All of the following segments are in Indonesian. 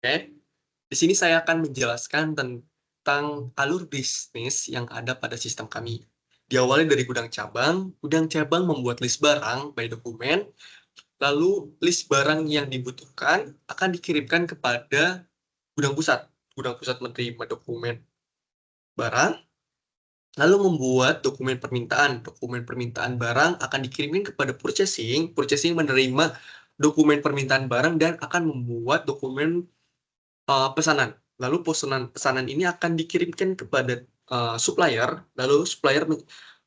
Oke, di sini saya akan menjelaskan tentang alur bisnis yang ada pada sistem kami. Diawali dari gudang cabang membuat list barang by dokumen, lalu list barang yang dibutuhkan akan dikirimkan kepada gudang pusat. Gudang pusat menerima dokumen barang, lalu membuat dokumen permintaan. Dokumen permintaan barang akan dikirimkan kepada purchasing. Purchasing menerima dokumen permintaan barang dan akan membuat dokumen pesanan. Lalu pesanan ini akan dikirimkan kepada, supplier, lalu supplier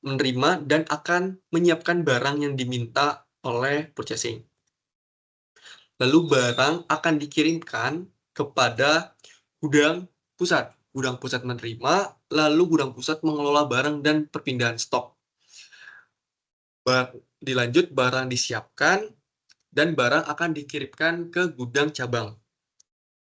menerima dan akan menyiapkan barang yang diminta oleh purchasing. Lalu barang akan dikirimkan kepada gudang pusat. Gudang pusat menerima, lalu gudang pusat mengelola barang dan perpindahan stok. Dilanjut barang disiapkan dan barang akan dikirimkan ke gudang cabang.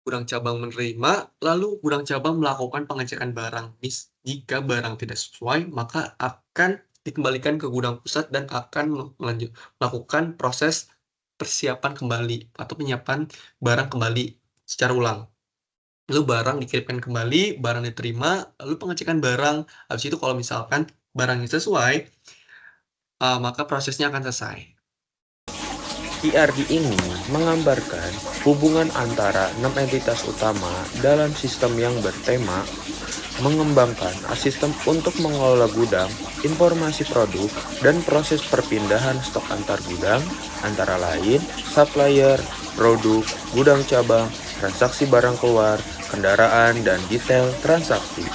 Gudang cabang menerima, lalu gudang cabang melakukan pengecekan barang. Jika barang tidak sesuai, maka akan dikembalikan ke gudang pusat dan akan melakukan proses persiapan kembali atau penyiapan barang kembali secara ulang. Lalu barang dikirimkan kembali, barang diterima, lalu pengecekan barang. Habis itu kalau misalkan barangnya sesuai, maka prosesnya akan selesai. IRD ini menggambarkan hubungan antara 6 entitas utama dalam sistem yang bertema mengembangkan sistem untuk mengelola gudang, informasi produk, dan proses perpindahan stok antar gudang, antara lain supplier, produk, gudang cabang, transaksi barang keluar, kendaraan, dan detail transaksi.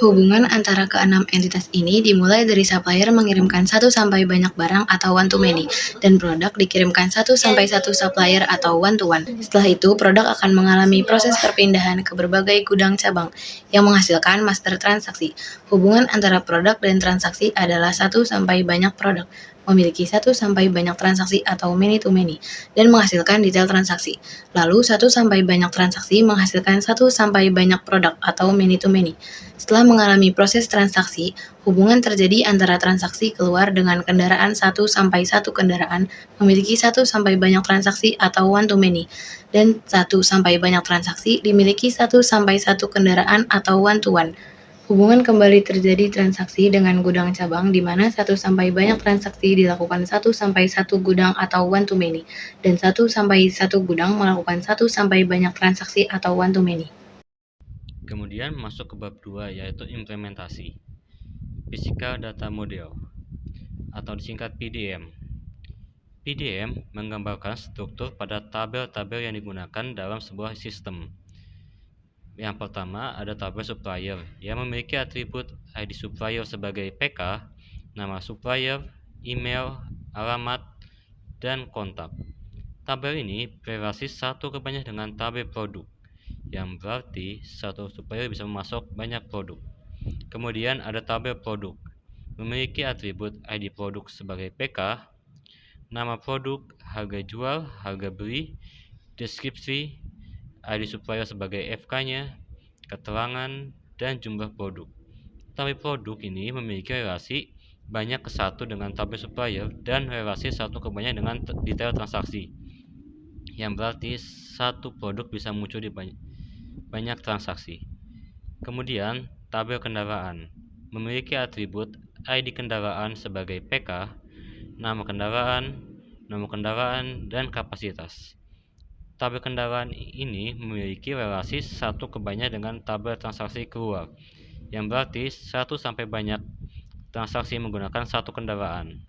Hubungan antara keenam entitas ini dimulai dari supplier mengirimkan satu sampai banyak barang atau one to many, dan produk dikirimkan satu sampai satu supplier atau one to one. Setelah itu, produk akan mengalami proses perpindahan ke berbagai gudang cabang yang menghasilkan master transaksi. Hubungan antara produk dan transaksi adalah satu sampai banyak produk, memiliki satu sampai banyak transaksi atau many to many, dan menghasilkan detail transaksi. Lalu, satu sampai banyak transaksi menghasilkan satu sampai banyak produk atau many to many. Setelah mengalami proses transaksi, hubungan terjadi antara transaksi keluar dengan kendaraan satu sampai satu kendaraan memiliki satu sampai banyak transaksi atau one to many, dan satu sampai banyak transaksi dimiliki satu sampai satu kendaraan atau one to one. Hubungan kembali terjadi transaksi dengan gudang cabang di mana satu sampai banyak transaksi dilakukan satu sampai satu gudang atau one to many, dan satu sampai satu gudang melakukan satu sampai banyak transaksi atau one to many. Kemudian masuk ke bab 2 yaitu implementasi. Physical Data Model atau disingkat PDM. PDM menggambarkan struktur pada tabel-tabel yang digunakan dalam sebuah sistem. Yang pertama ada tabel supplier yang memiliki atribut ID supplier sebagai PK, nama supplier, email, alamat, dan kontak. Tabel ini berrelasi satu ke banyak dengan tabel produk, yang berarti satu supplier bisa memasok banyak produk. Kemudian ada tabel produk, memiliki atribut ID produk sebagai PK, nama produk, harga jual, harga beli, deskripsi, ID supplier sebagai FK-nya, keterangan, dan jumlah produk. Tabel produk ini memiliki relasi banyak ke satu dengan tabel supplier dan relasi satu ke banyak dengan detail transaksi, yang berarti satu produk bisa muncul di banyak transaksi. Kemudian tabel kendaraan memiliki atribut ID kendaraan sebagai PK, nama kendaraan, nomor kendaraan, dan kapasitas. Tabel kendaraan ini memiliki relasi satu ke banyak dengan tabel transaksi keluar, yang berarti satu sampai banyak transaksi menggunakan satu kendaraan.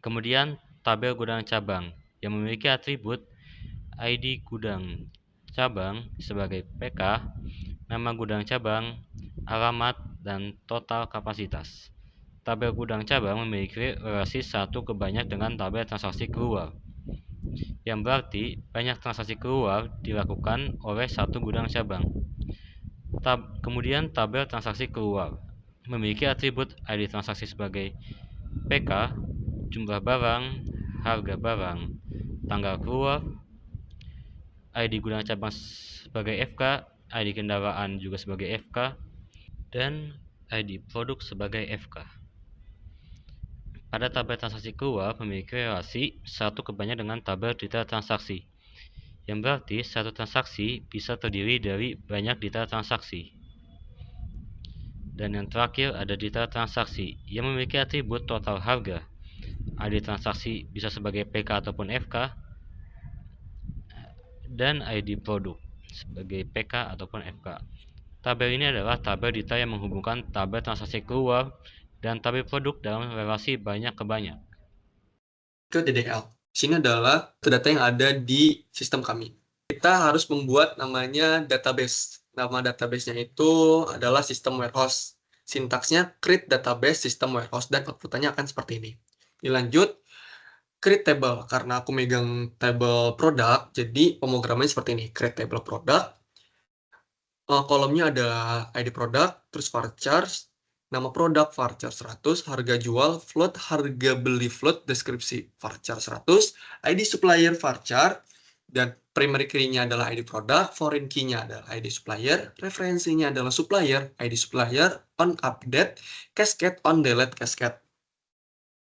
Kemudian tabel gudang cabang yang memiliki atribut ID gudang cabang sebagai PK, nama gudang cabang, alamat, dan total kapasitas. Tabel gudang cabang memiliki relasi satu ke banyak dengan tabel transaksi keluar, yang berarti banyak transaksi keluar dilakukan oleh satu gudang cabang. Kemudian tabel transaksi keluar memiliki atribut ID transaksi sebagai PK, jumlah barang, harga barang, tanggal keluar, ID gudang cabang sebagai FK, ID kendaraan juga sebagai FK, dan ID produk sebagai FK. Pada tabel transaksi keluar memiliki relasi satu ke banyak dengan tabel detail transaksi, yang berarti satu transaksi bisa terdiri dari banyak detail transaksi. Dan yang terakhir ada detail transaksi yang memiliki atribut total harga. ID transaksi bisa sebagai PK ataupun FK, dan ID produk sebagai PK ataupun FK. Tabel ini adalah tabel detail yang menghubungkan tabel transaksi keluar dan tabel produk dalam relasi banyak ke banyak. Ke DDL. Sini adalah data yang ada di sistem kami. Kita harus membuat namanya database. Nama database-nya itu adalah system warehouse. Sintaksnya create database system warehouse dan output-nya akan seperti ini. Dilanjut, create table. Karena aku megang table produk, jadi pemrogramannya seperti ini. Create table product. Kolomnya adalah ID produk, terus varchar, nama produk varchar 100, harga jual float, harga beli float, deskripsi varchar 100, ID supplier varchar, dan primary key-nya adalah ID produk, foreign key-nya adalah ID supplier, referensinya adalah supplier, ID supplier, on update, cascade, on delete, cascade.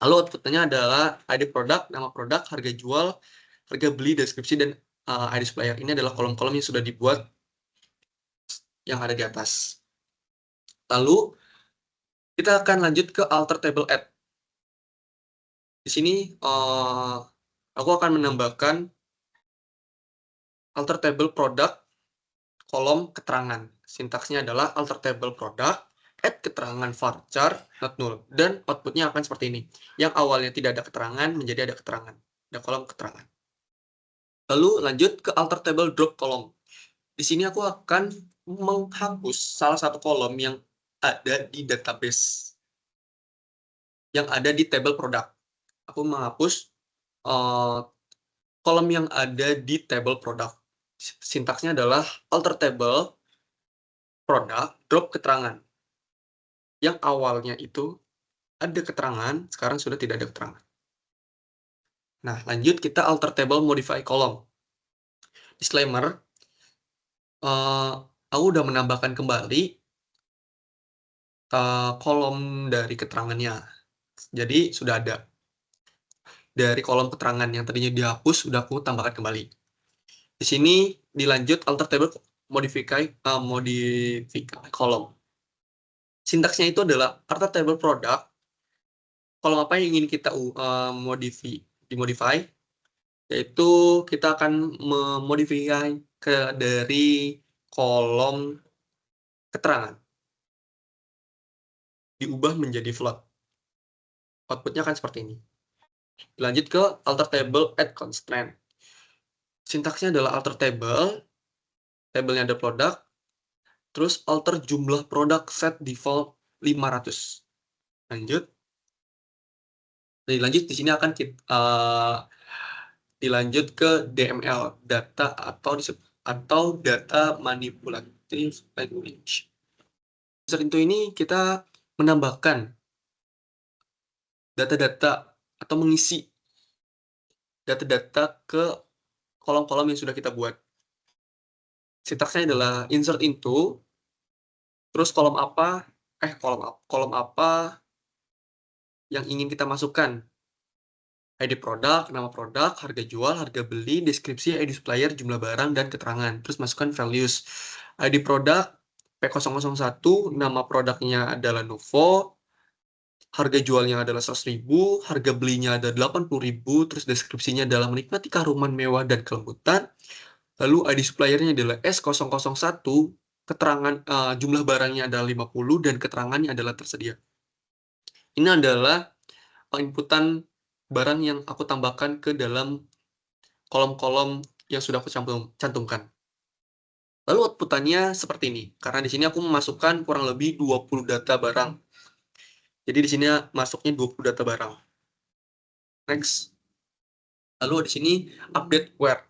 Lalu output-nya adalah ID produk, nama produk, harga jual, harga beli, deskripsi, dan ID supplier. Ini adalah kolom-kolom yang sudah dibuat yang ada di atas. Lalu kita akan lanjut ke alter table add. Di sini aku akan menambahkan alter table product kolom keterangan. Sintaksnya adalah alter table product add keterangan varchar not null, dan outputnya akan seperti ini. Yang awalnya tidak ada keterangan menjadi ada keterangan, ada kolom keterangan. Lalu lanjut ke alter table drop kolom. Di sini aku akan menghapus salah satu kolom yang ada di database yang ada di table produk. Aku menghapus kolom yang ada di table produk. Sintaksnya adalah alter table produk drop keterangan. Yang awalnya itu ada keterangan, sekarang sudah tidak ada keterangan. Nah, lanjut kita alter table modify kolom. Disclaimer, aku udah menambahkan kembali kolom dari keterangannya. Jadi sudah ada. Dari kolom keterangan yang tadinya dihapus, sudah aku tambahkan kembali. Di sini dilanjut alter table modify kolom. Sintaksnya itu adalah alter table product. Kolom apa yang ingin kita dimodify, yaitu kita akan memodifikasi dari kolom keterangan. Diubah menjadi float. Outputnya akan seperti ini. Lanjut ke alter table add constraint. Sintaksnya adalah alter table, tabelnya ada produk, terus alter jumlah produk set default 500. Lanjut. Lanjut di sini akan kita dilanjut ke DML, data atau data manipulative language. Saat ini kita menambahkan data-data atau mengisi data-data ke kolom-kolom yang sudah kita buat. Sintaksnya adalah insert into, terus kolom apa yang ingin kita masukkan. ID produk, nama produk, harga jual, harga beli, deskripsi, ID supplier, jumlah barang, dan keterangan. Terus masukkan values. ID produk P001, nama produknya adalah Nuvo, harga jualnya adalah 100.000, harga belinya ada 80.000, terus deskripsinya adalah menikmati keharuman mewah dan kelembutan. Lalu ID suppliernya adalah S001, keterangan jumlah barangnya adalah 50 dan keterangannya adalah tersedia. Ini adalah inputan barang yang aku tambahkan ke dalam kolom-kolom yang sudah aku cantumkan. Lalu outputannya seperti ini. Karena di sini aku memasukkan kurang lebih 20 data barang. Jadi di sini masuknya 20 data barang. Next. Lalu di sini update where.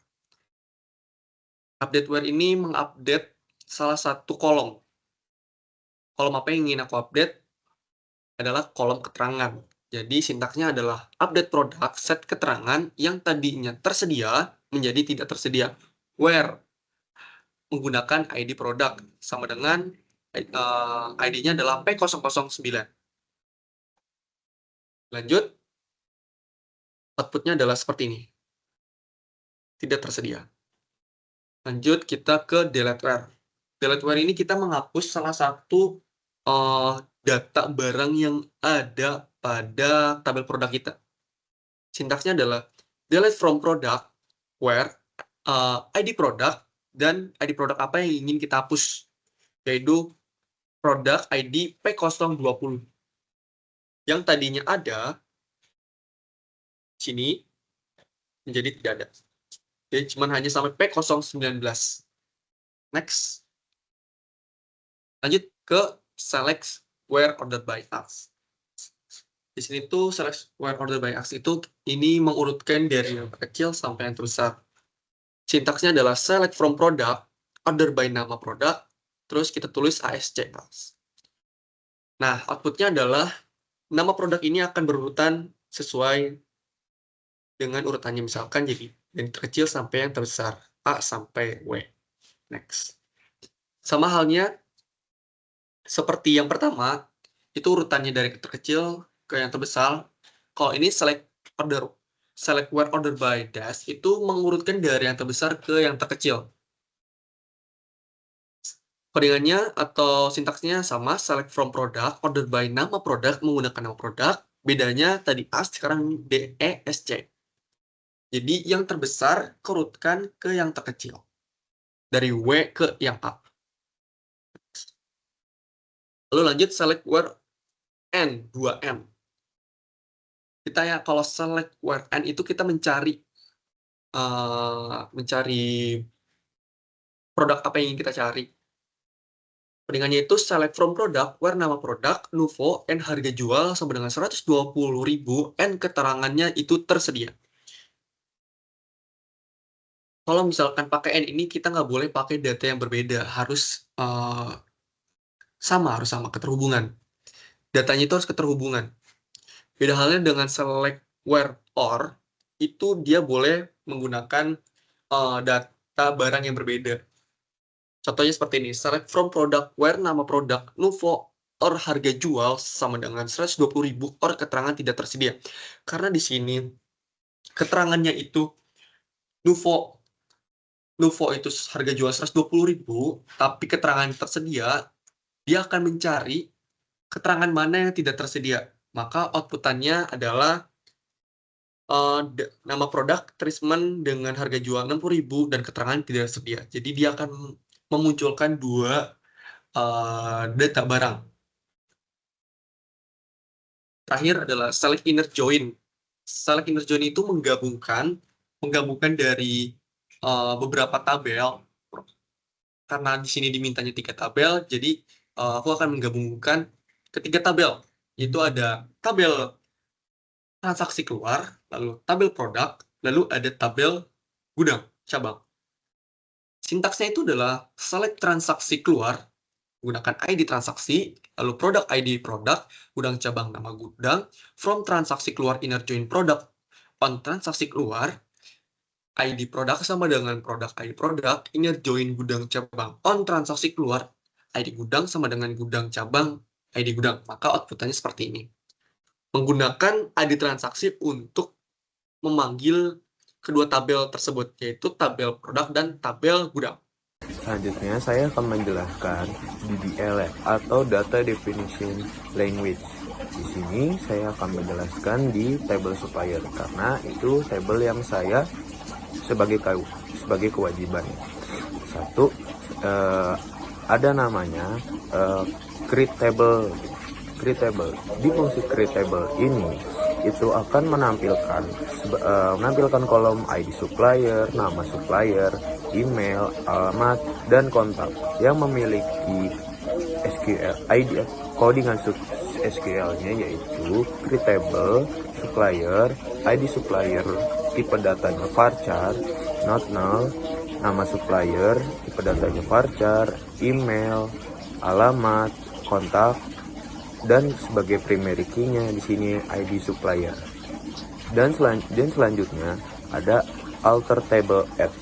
Update where ini mengupdate salah satu kolom. Kolom apa yang ingin aku update adalah kolom keterangan. Jadi sintaksnya adalah update produk set keterangan yang tadinya tersedia menjadi tidak tersedia. Where menggunakan ID produk sama dengan ID-nya adalah P009. Lanjut, outputnya adalah seperti ini. Tidak tersedia. Lanjut kita ke deleteware. Deleteware ini kita menghapus salah satu data barang yang ada pada tabel produk kita. Sintaksnya adalah delete from product where ID produk dan ID produk apa yang ingin kita hapus, yaitu produk ID P020 yang tadinya ada sini menjadi tidak ada. Jadi cuma hanya sampai P019. Next. Lanjut ke select where ordered by us. Di sini tuh select where ordered by us itu ini mengurutkan dari yang terkecil sampai yang terbesar. Sintaksnya adalah select from product, order by nama produk, terus kita tulis ASC. Nah, outputnya adalah nama produk ini akan berurutan sesuai dengan urutannya, misalkan jadi dari terkecil sampai yang terbesar, A sampai W. Next. Sama halnya seperti yang pertama, itu urutannya dari terkecil ke yang terbesar. Kalau ini select where order by dash itu mengurutkan dari yang terbesar ke yang terkecil. Codingannya atau sintaksnya sama, select from product, order by nama produk menggunakan nama produk. Bedanya tadi A, sekarang D, E, S, C. Jadi yang terbesar kerutkan ke yang terkecil. Dari W ke yang A. Lalu lanjut select where N, 2N. Kita ya, kalau select where N itu kita mencari produk apa yang ingin kita cari. Codingannya itu select from product where nama produk, Nuvo, N harga jual sama dengan 120.000, N keterangannya itu tersedia. Kalau misalkan pakai N ini, kita nggak boleh pakai data yang berbeda, harus sama keterhubungan. Datanya itu harus keterhubungan. Beda halnya dengan select where or, itu dia boleh menggunakan data barang yang berbeda. Contohnya seperti ini, select from product where nama produk, Nuvo, or harga jual sama dengan 120.000, or keterangan tidak tersedia. Karena di sini keterangannya itu Nuvo itu harga jual 120.000, tapi keterangan tersedia, dia akan mencari keterangan mana yang tidak tersedia. Maka outputannya adalah nama produk treatment dengan harga jual 60.000 dan keterangan tidak tersedia. Jadi dia akan memunculkan dua data barang. Terakhir adalah select inner join. Select inner join itu menggabungkan dari beberapa tabel. Karena di sini dimintanya 3 tabel, jadi aku akan menggabungkan ketiga tabel. Itu ada tabel transaksi keluar, lalu tabel produk, lalu ada tabel gudang, cabang. Sintaksnya itu adalah select transaksi keluar, gunakan ID transaksi, lalu produk ID produk, gudang cabang nama gudang, from transaksi keluar inner join produk, on transaksi keluar, ID produk sama dengan produk ID produk, inner join gudang cabang, on transaksi keluar, ID gudang sama dengan gudang cabang, ID gudang. Maka outputannya seperti ini. Menggunakan ID transaksi untuk memanggil kedua tabel tersebut, yaitu tabel produk dan tabel gudang. Selanjutnya saya akan menjelaskan DDL atau Data Definition Language. Di sini saya akan menjelaskan di table supplier karena itu table yang saya sebagai kewajiban. Satu, ada namanya create table. Di fungsi create table ini itu akan menampilkan kolom ID supplier, nama supplier, email, alamat, dan kontak yang memiliki SQL ID codingan SQL-nya yaitu create table supplier, ID supplier, tipe datanya varchar, not null, nama supplier, tipe datanya varchar, email, alamat, kontak, dan sebagai primary key-nya di sini ID supplier. Dan selanjutnya ada alter table add.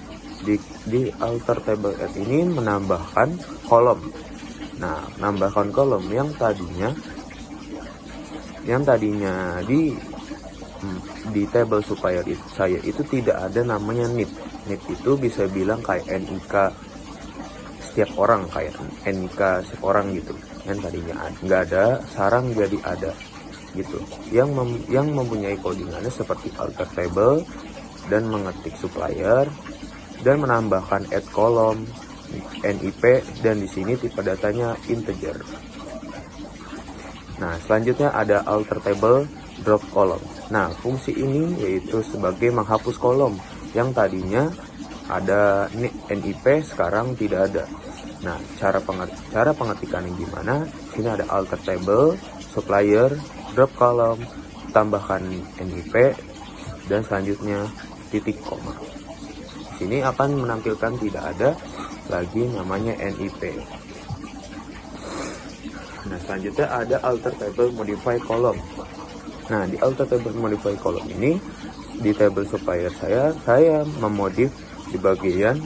Di alter table add ini menambahkan kolom. Nah, menambahkan kolom yang tadinya di table supplier saya itu tidak ada namanya NIP. NIP itu bisa bilang kayak NIK setiap orang, kayak NIK setiap orang gitu. Yang tadinya nggak ada, sekarang jadi ada gitu. Yang mempunyai codingannya seperti alter table dan mengetik supplier dan menambahkan add column, NIP, dan di sini tipe datanya integer. Nah, selanjutnya ada alter table drop column. Nah, fungsi ini yaitu sebagai menghapus kolom yang tadinya ada NIP, sekarang tidak ada. Nah, cara pengetikannya gimana? Ini ada alter table, supplier, drop column, tambahkan NIP, dan selanjutnya titik koma. Di sini akan menampilkan tidak ada lagi namanya NIP. Nah, selanjutnya ada alter table modify column. Nah, di alter table modify column ini di table supplier saya memodif di bagian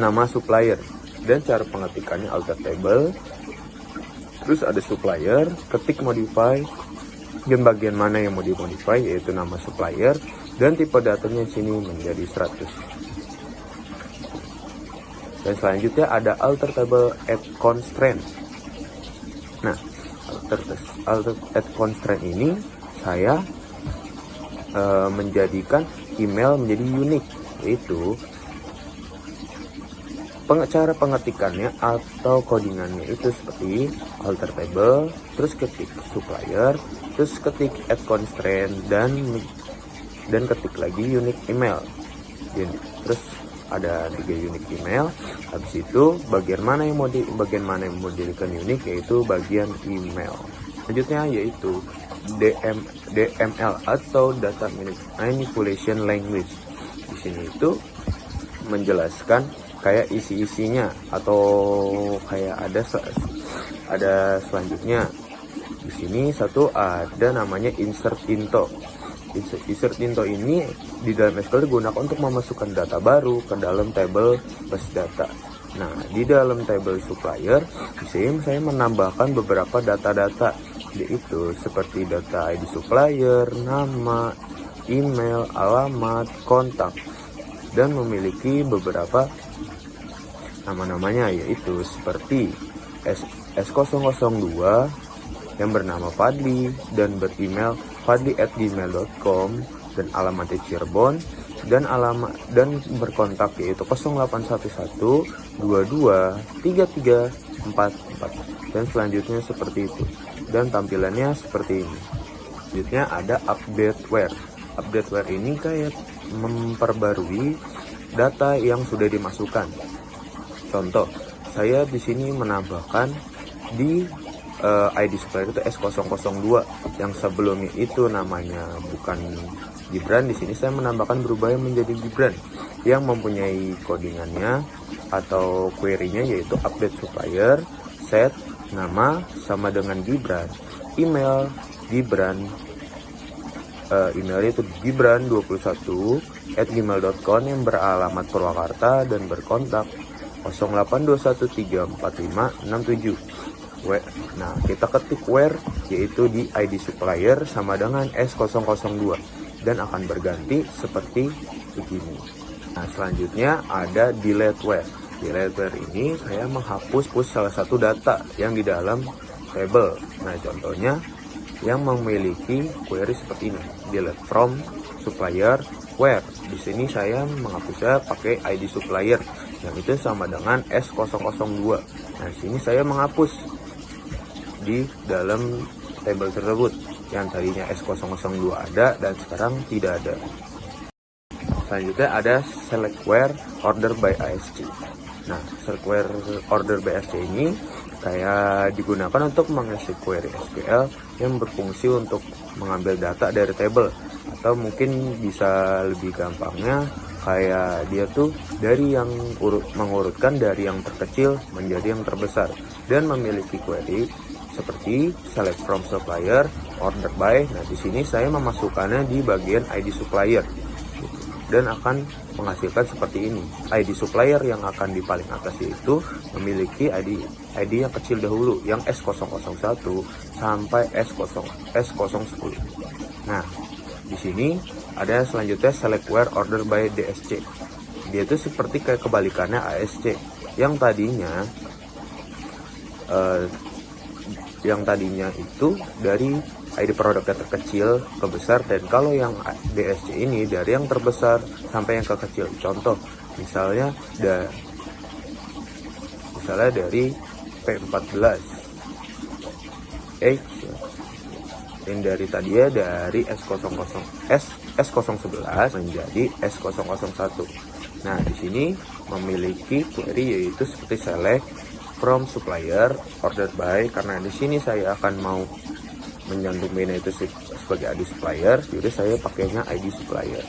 nama supplier, dan cara pengetikannya alter table, terus ada supplier, ketik modify, dan bagian mana yang mau dimodify yaitu nama supplier, dan tipe datanya sini menjadi 100. Dan selanjutnya ada alter table add constraint. Nah, alter add constraint ini saya menjadikan email menjadi unik, yaitu cara pengetikannya atau codingannya itu seperti alter table, terus ketik supplier, terus ketik add constraint, dan ketik lagi unique email. Terus ada 3 unique email. Habis itu bagian mana yang mau dijadikan unique, yaitu bagian email. Selanjutnya yaitu DML atau data manipulation language. Di sini itu menjelaskan kayak isi-isinya, atau kayak ada selanjutnya. Di sini satu ada namanya insert into. Insert into ini di dalam SQL digunakan untuk memasukkan data baru ke dalam table base data. Nah, di dalam table supplier di sini saya menambahkan beberapa data-data, yaitu seperti data ID supplier, nama, email, alamat, kontak, dan memiliki beberapa nama-namanya, yaitu seperti S002 yang bernama Fadli dan beremail fadli@gmail.com, dan alamatnya Cirebon, dan berkontak yaitu 0811 22 33 44, dan selanjutnya seperti itu, dan tampilannya seperti ini. Selanjutnya ada updateware. Updateware ini kayak memperbarui data yang sudah dimasukkan. Contoh, saya di sini menambahkan di ID supplier itu S002 yang sebelumnya itu namanya bukan Gibran. Di sini saya menambahkan berubah menjadi Gibran yang mempunyai codingannya atau query-nya yaitu update supplier, set nama sama dengan Gibran, email Gibran, emailnya itu gibran21@gmail.com yang beralamat Purwakarta dan berkontak 0821345667. Nah, kita ketik where yaitu di ID supplier sama dengan S002 dan akan berganti seperti begini. Nah, selanjutnya ada delete where. Delete where ini saya menghapus salah satu data yang di dalam table. Nah, contohnya yang memiliki query seperti ini, delete from supplier where. Di sini saya menghapusnya pakai ID supplier yang itu sama dengan S002. Nah, di sini saya menghapus di dalam table tersebut yang tadinya S002 ada dan sekarang tidak ada. Selanjutnya ada select where order by ASC. Nah, select where order by ASC ini kayak digunakan untuk mengisi query SQL yang berfungsi untuk mengambil data dari table, atau mungkin bisa lebih gampangnya kayak dia tuh dari yang mengurutkan dari yang terkecil menjadi yang terbesar dan memiliki query seperti select from supplier, order by. Nah, di sini saya memasukkannya di bagian ID supplier dan akan menghasilkan seperti ini. ID supplier yang akan di paling atas yaitu memiliki ID yang kecil dahulu, yang S001 sampai S010. Nah, di sini ada selanjutnya select where order by DSC. Dia itu seperti kayak kebalikannya ASC yang tadinya itu dari ID produknya terkecil ke besar, dan kalau yang DSC ini dari yang terbesar sampai yang kekecil. Contoh misalnya dari P14 H, dan dari tadinya dari S011 menjadi S001. Nah, di sini memiliki query yaitu seperti select from supplier ordered by, karena di sini saya akan mau menyantumin itu sebagai ID supplier, jadi saya pakainya ID supplier.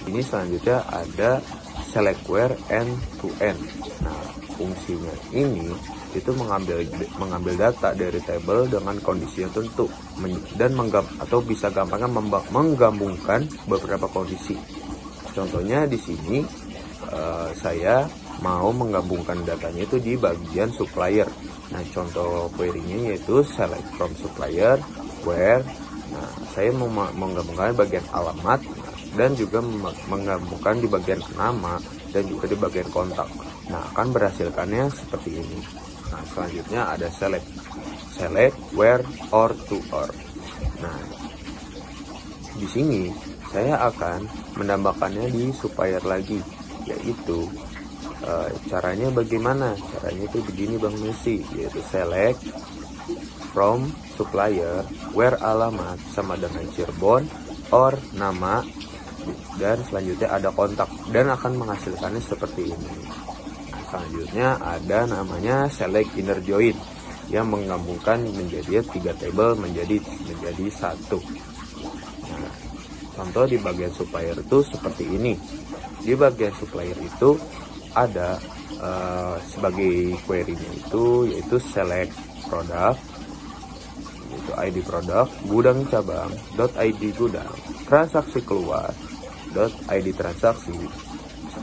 Ini selanjutnya ada select where end to end. Nah, fungsinya ini itu mengambil data dari tabel dengan kondisi yang tentu dan bisa gampangnya menggabungkan beberapa kondisi. Contohnya di sini saya mau menggabungkan datanya itu di bagian supplier. Nah, contoh query-nya yaitu select from supplier where. Nah, saya mau menggabungkan bagian alamat dan juga menggabungkan di bagian nama dan juga di bagian kontak. Nah, akan berhasilkannya seperti ini. Nah, selanjutnya ada select where or to or. Nah, di sini saya akan menambahkannya di supplier lagi, yaitu caranya bagaimana? Caranya itu begini Bang Messi, yaitu select from supplier where alamat sama dengan Cirebon or nama, dan selanjutnya ada kontak, dan akan menghasilkannya seperti ini. Selanjutnya ada namanya select inner join yang menggabungkan menjadi 3 tabel menjadi satu. Nah, contoh di bagian supplier itu seperti ini. Di bagian supplier itu ada sebagai query-nya itu yaitu select product, yaitu ID product, gudang cabang .id gudang, transaksi keluar .id transaksi,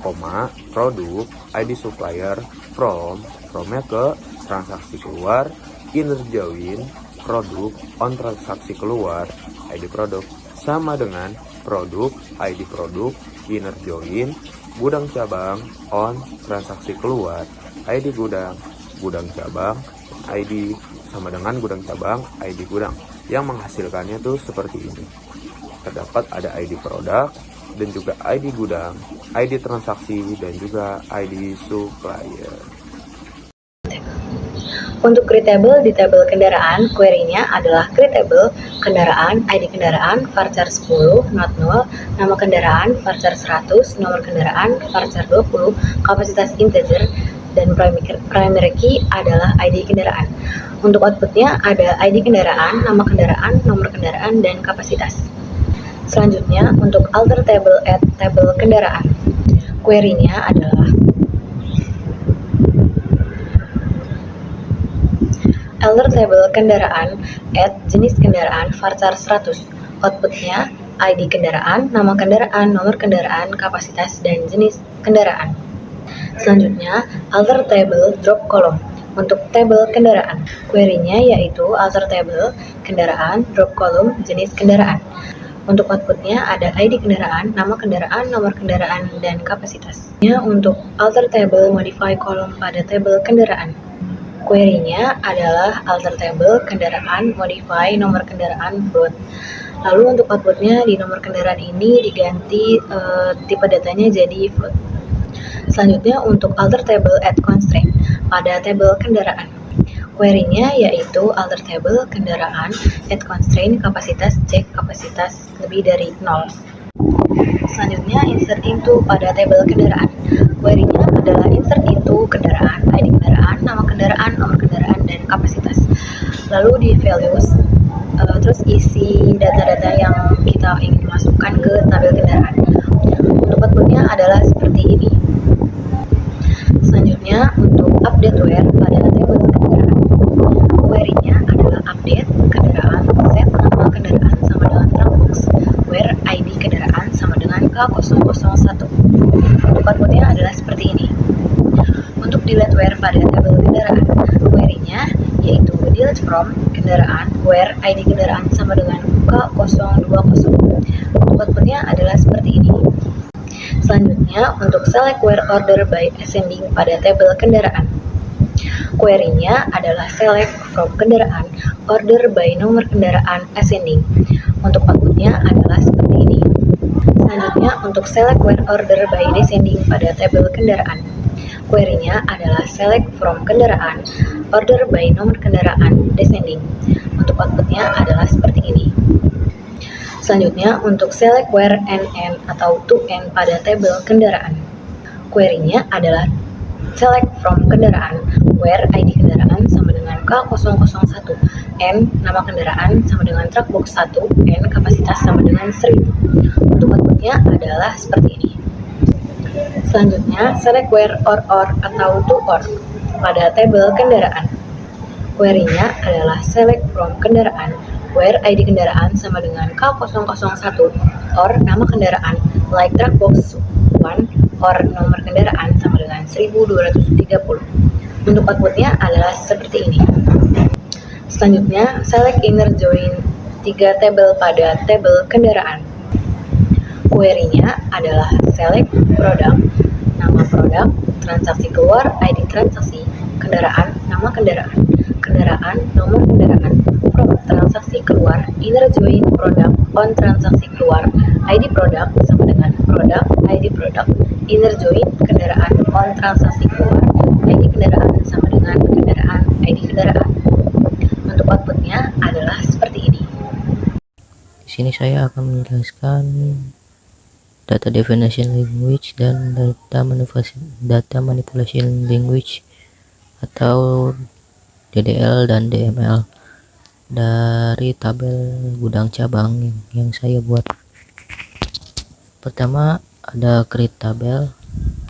koma, produk, ID supplier, from-nya ke transaksi keluar, inner join, produk, on transaksi keluar, ID produk, sama dengan produk, ID produk, inner join, gudang cabang, on transaksi keluar, ID gudang, gudang cabang, ID sama dengan gudang cabang, ID gudang. Yang menghasilkannya tuh seperti ini. Terdapat ada ID produk, dan juga ID gudang, ID transaksi, dan juga ID supplier. Untuk create table di tabel kendaraan, query-nya adalah create table kendaraan, ID kendaraan, varchar 10, not 0, nama kendaraan, varchar 100, nomor kendaraan, varchar 20, kapasitas integer, dan primary key adalah ID kendaraan. Untuk outputnya ada ID kendaraan, nama kendaraan, nomor kendaraan, dan kapasitas. Selanjutnya, untuk alter table add tabel kendaraan, query-nya adalah alter table kendaraan add jenis kendaraan varchar 100. Outputnya ID kendaraan, nama kendaraan, nomor kendaraan, kapasitas, dan jenis kendaraan. Selanjutnya, alter table drop column. Untuk tabel kendaraan, query-nya yaitu alter table kendaraan drop column jenis kendaraan. Untuk outputnya ada ID kendaraan, nama kendaraan, nomor kendaraan, dan kapasitas. Untuk alter table modify column pada tabel kendaraan, query-nya adalah alter table kendaraan modify nomor kendaraan float. Lalu untuk outputnya di nomor kendaraan ini diganti tipe datanya jadi float. Selanjutnya untuk alter table add constraint pada tabel kendaraan, query-nya yaitu alter table kendaraan add constraint kapasitas cek kapasitas lebih dari 0. Selanjutnya insert into pada tabel kendaraan, query-nya adalah insert into kendaraan, ID kendaraan, nama kendaraan, nomor kendaraan, dan kapasitas. Lalu di values terus isi data-data yang kita ingin masukkan ke tabel kendaraan. Untuk outputnya adalah seperti ini. Selanjutnya untuk update where pada tabel kendaraan, query-nya adalah update kendaraan set nama kendaraan sama dengan truckbox where ID kendaraan sama dengan K001. Untuk outputnya adalah seperti ini. Untuk delete where pada tabel kendaraan, query-nya yaitu delete from kendaraan, where ID kendaraan sama dengan K020. Untuk outputnya adalah seperti ini. Selanjutnya, untuk select where order by ascending pada tabel kendaraan. Query-nya adalah select from kendaraan, order by nomor kendaraan ascending. Untuk outputnya adalah seperti ini. Selanjutnya, untuk select where order by descending pada tabel kendaraan. Query-nya adalah select from kendaraan, order by nomor kendaraan descending. Untuk outputnya adalah seperti ini. Selanjutnya, untuk select where NN atau to N pada tabel kendaraan. Query-nya adalah select from kendaraan, where ID kendaraan sama dengan K001, N nama kendaraan sama dengan truk box 1, N kapasitas sama dengan 1000. Untuk outputnya adalah seperti ini. Selanjutnya, select where or atau to or pada tabel kendaraan. Query-nya adalah select from kendaraan, where ID kendaraan sama dengan K001, or nama kendaraan, like truck box 1, or nomor kendaraan sama dengan 1230. Untuk outputnya adalah seperti ini. Selanjutnya, select inner join 3 tabel pada tabel kendaraan. Query-nya adalah select produk, nama produk, transaksi keluar, ID transaksi, kendaraan, nama kendaraan, kendaraan, nomor kendaraan, from transaksi keluar, inner join produk, on transaksi keluar, ID produk sama dengan produk, ID produk, inner join kendaraan, on transaksi keluar, ID kendaraan sama dengan kendaraan, ID kendaraan. Untuk outputnya adalah seperti ini. Di sini saya akan menjelaskan data definition language dan data manipulation language atau DDL dan DML dari tabel gudang cabang yang saya buat. Pertama ada create tabel.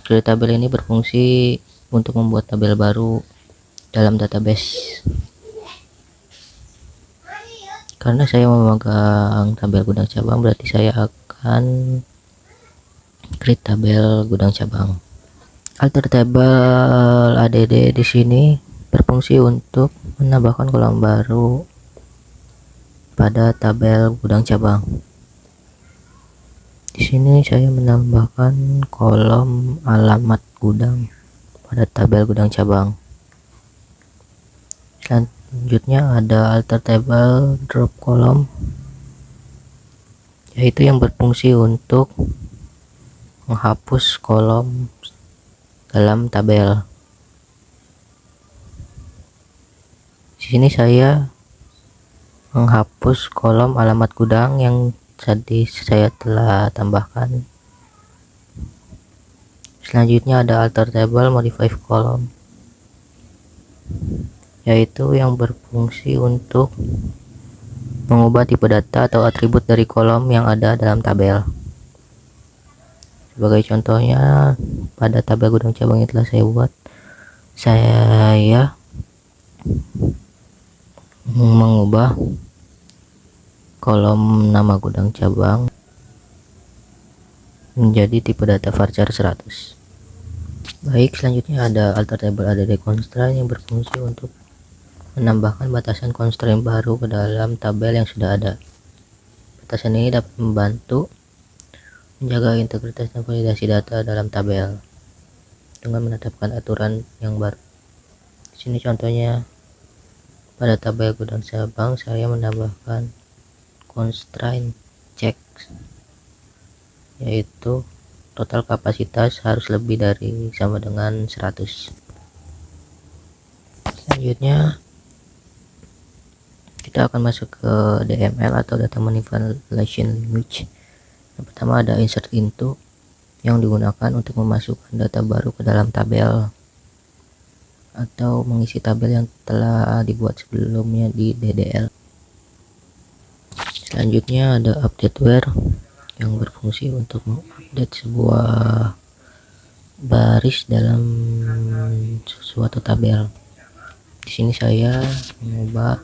Create tabel ini berfungsi untuk membuat tabel baru dalam database. Karena saya memegang tabel gudang cabang, berarti saya akan create tabel gudang cabang. Alter table add di sini berfungsi untuk menambahkan kolom baru pada tabel gudang cabang. Di sini saya menambahkan kolom alamat gudang pada tabel gudang cabang. Selanjutnya ada alter table drop kolom, yaitu yang berfungsi untuk menghapus kolom dalam tabel. Di sini saya menghapus kolom alamat gudang yang tadi saya telah tambahkan. Selanjutnya ada alter table modify kolom, yaitu yang berfungsi untuk mengubah tipe data atau atribut dari kolom yang ada dalam tabel. Sebagai contohnya, pada tabel gudang cabang yang telah saya buat, saya mengubah kolom nama gudang cabang menjadi tipe data varchar 100. Baik, selanjutnya ada alter table add constraint yang berfungsi untuk menambahkan batasan constraint baru ke dalam tabel yang sudah ada. Batasan ini dapat membantu menjaga integritas dan validasi data dalam tabel dengan menetapkan aturan yang baru. Di sini contohnya, pada tabel gudang cabang saya menambahkan constraint check, yaitu total kapasitas harus lebih dari sama dengan 100. Selanjutnya kita akan masuk ke DML atau data manipulation language. Yang pertama ada insert into, yang digunakan untuk memasukkan data baru ke dalam tabel atau mengisi tabel yang telah dibuat sebelumnya di DDL. Selanjutnya ada update where, yang berfungsi untuk mengupdate sebuah baris dalam suatu tabel. Di sini saya mengubah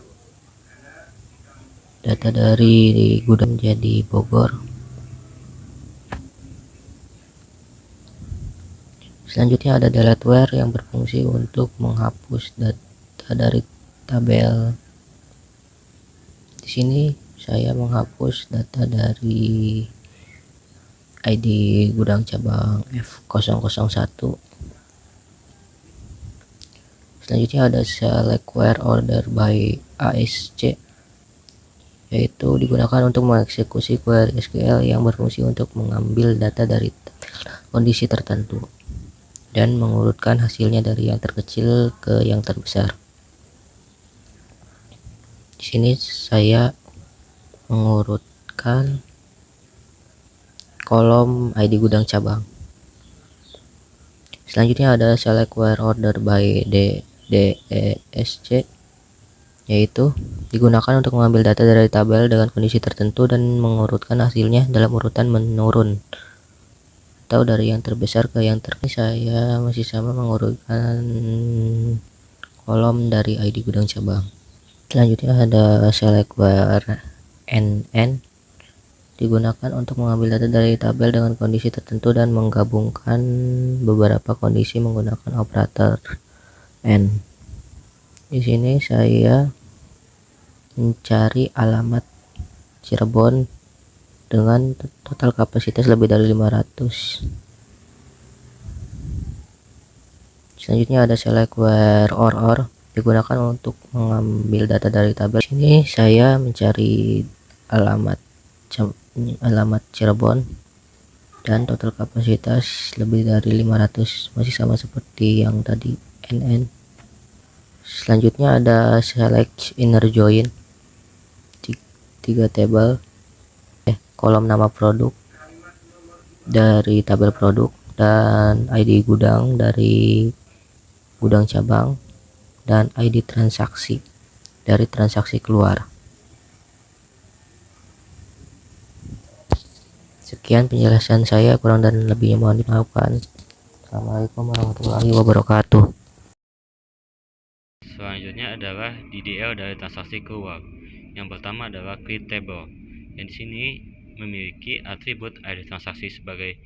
data dari gudang menjadi Bogor. Selanjutnya ada delete where yang berfungsi untuk menghapus data dari tabel Di sini saya menghapus data dari ID gudang cabang F001. Selanjutnya ada select where order by ASC, yaitu digunakan untuk mengeksekusi query SQL yang berfungsi untuk mengambil data dari kondisi tertentu dan mengurutkan hasilnya dari yang terkecil ke yang terbesar. Di sini saya mengurutkan kolom ID gudang cabang. Selanjutnya ada select where order by DESC, yaitu digunakan untuk mengambil data dari tabel dengan kondisi tertentu dan mengurutkan hasilnya dalam urutan menurun atau dari yang terbesar ke yang terkecil. Saya masih sama mengurutkan kolom dari ID gudang cabang. Selanjutnya ada select where NN, digunakan untuk mengambil data dari tabel dengan kondisi tertentu dan menggabungkan beberapa kondisi menggunakan operator N. Di sini saya mencari alamat Cirebon dengan total kapasitas lebih dari 500. Selanjutnya ada select where or digunakan untuk mengambil data dari tabel. Di sini saya mencari alamat Cirebon dan total kapasitas lebih dari 500, masih sama seperti yang tadi, NN. Selanjutnya ada select inner join, 3 tabel, kolom nama produk dari tabel produk dan ID gudang dari gudang cabang dan ID transaksi dari transaksi keluar. Sekian penjelasan saya, kurang dan lebihnya mohon dimaafkan. Assalamualaikum warahmatullahi wabarakatuh. Selanjutnya adalah DDL dari transaksi keluar. Yang pertama adalah create table, yang di sini memiliki atribut ID transaksi sebagai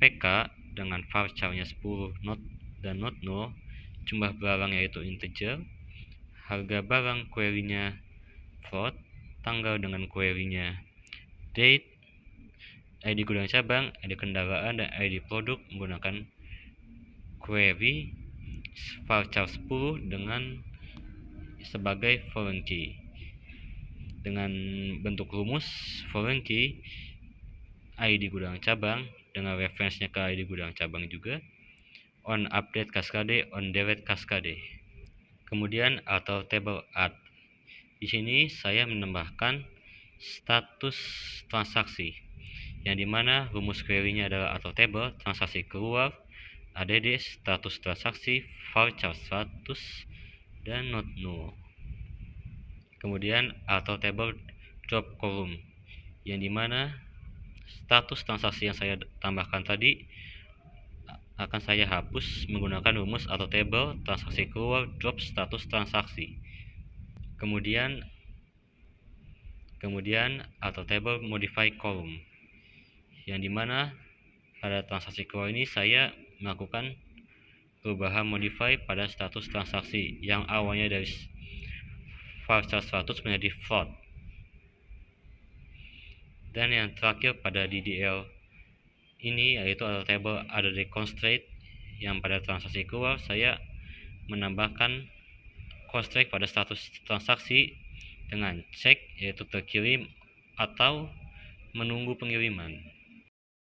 PK dengan varchar-nya 10 not dan not null, jumlah barang yaitu integer, harga barang query-nya float, tanggal dengan query-nya date, ID gudang cabang, ID kendaraan, dan ID produk menggunakan query varchar 10 dengan sebagai foreign key. Dengan bentuk rumus foreign key ID gudang cabang dengan reference-nya ke ID gudang cabang juga, on update cascade, on delete cascade. Kemudian atau table add. Di sini saya menambahkan status transaksi, yang dimana rumus query-nya adalah atau table transaksi keluar, add status transaksi, varchar 100, dan not null. Kemudian atau table drop column, yang dimana status transaksi yang saya tambahkan tadi akan saya hapus menggunakan rumus atau table transaksi keluar drop status transaksi. Kemudian atau table modify column, yang dimana pada transaksi keluar ini saya melakukan perubahan modify pada status transaksi yang awalnya dari varchar 100 menjadi float. Dan yang terakhir pada DDL ini yaitu atau table ada di constraint, yang pada transaksi keluar saya menambahkan constraint pada status transaksi dengan cek, yaitu terkirim atau menunggu pengiriman.